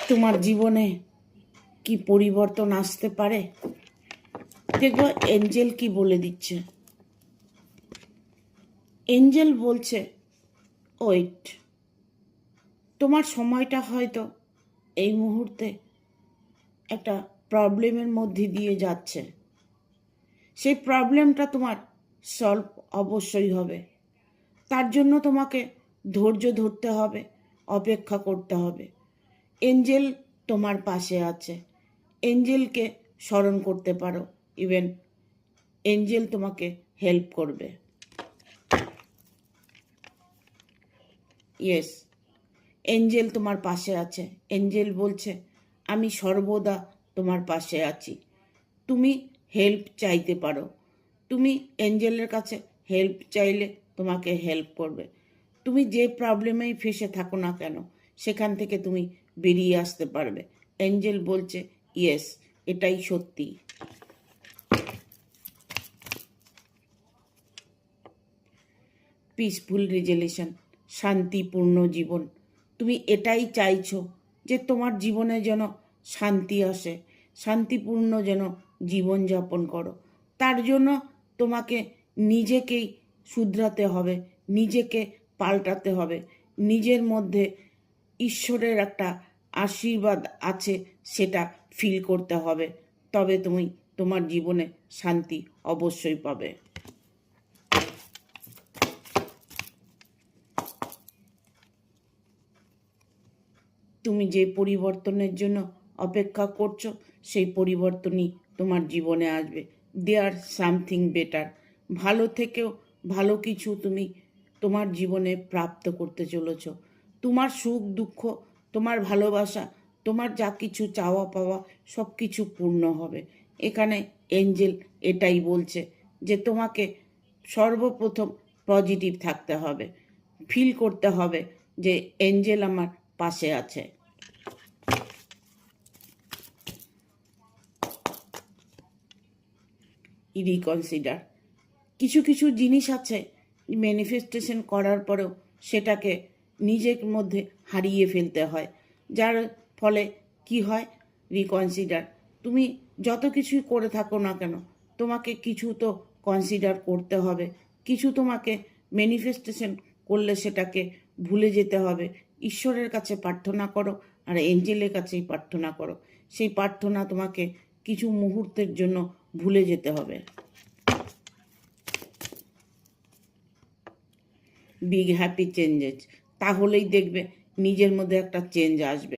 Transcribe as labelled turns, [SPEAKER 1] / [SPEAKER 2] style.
[SPEAKER 1] তোমার জীবনে কি পরিবর্তন আসতে পারে? দেখো এঞ্জেল কি বলে দিচ্ছে। এঞ্জেল বলছে ওয়েট, তোমার সময়টা হয়তো এই মুহূর্তে একটা প্রবলেমের মধ্যে দিয়ে যাচ্ছে। সেই প্রবলেমটা তোমার সলভ অবশ্যই হবে। তার জন্য তোমাকে ধৈর্য ধরতে হবে, অপেক্ষা করতে হবে। এঞ্জেল তোমার পাশে আছে। এঞ্জেলকে স্মরণ করতে পারো, ইভেন এঞ্জেল তোমাকে হেল্প করবে। ইয়েস, এঞ্জেল তোমার পাশে আছে। এঞ্জেল বলছে আমি সর্বদা তোমার পাশে আছি। তুমি হেল্প চাইতে পারো। তুমি এঞ্জেলের কাছে হেল্প চাইলে তোমাকে হেল্প করবে। তুমি যে প্রবলেমেই ফেসে থাকো না কেন, সেখান থেকে তুমি বেরিয়ে আসতে পারবে। এঞ্জেল বলছে ইয়েস, এটাই সত্যি। পিসফুল রেজলিউশন, শান্তিপূর্ণ জীবন। তুমি এটাই চাইছো যে তোমার জীবনে যেন শান্তি আসে, শান্তিপূর্ণ যেন জীবনযাপন করো। তার জন্য তোমাকে নিজেকেই শুধরাতে হবে, নিজেকে পাল্টাতে হবে। নিজের মধ্যে ঈশ্বরের একটা আশীর্বাদ আছে, সেটা ফিল করতে হবে। তবে তুমি তোমার জীবনে শান্তি অবশ্যই পাবে। তুমি যে পরিবর্তনের জন্য অপেক্ষা করছো, সেই পরিবর্তনই তোমার জীবনে আসবে। There something better. ভালো থেকেও ভালো কিছু তুমি তোমার জীবনে প্রাপ্ত করতে চলেছ। তোমার সুখ দুঃখ, তোমার ভালোবাসা, তোমার যা কিছু চাওয়া পাওয়া সব কিছু পূর্ণ হবে। এখানে এঞ্জেল এটাই বলছে যে তোমাকে সর্বপ্রথম পজিটিভ থাকতে হবে, ফিল করতে হবে যে এঞ্জেল আমার পাশে আছে। রিকনসিডার। কিছু কিছু জিনিস আছে ম্যানিফেস্টেশন করার পরেও সেটাকে নিজের মধ্যে হারিয়ে ফেলতে হয়, যার ফলে কি হয়, রিকনসিডার। তুমি যত কিছুই করে থাকো না কেন, তোমাকে কিছু তো কনসিডার করতে হবে। কিছু তোমাকে ম্যানিফেস্টেশন করলে সেটাকে ভুলে যেতে হবে। ঈশ্বরের কাছে প্রার্থনা করো আর এঞ্জেলের কাছেই প্রার্থনা করো। সেই প্রার্থনা তোমাকে কিছু মুহূর্তের জন্য ভুলে যেতে হবে। বিগ হ্যাপি চেঞ্জেস, তাহলেই দেখবে নিজের মধ্যে একটা চেঞ্জ আসবে।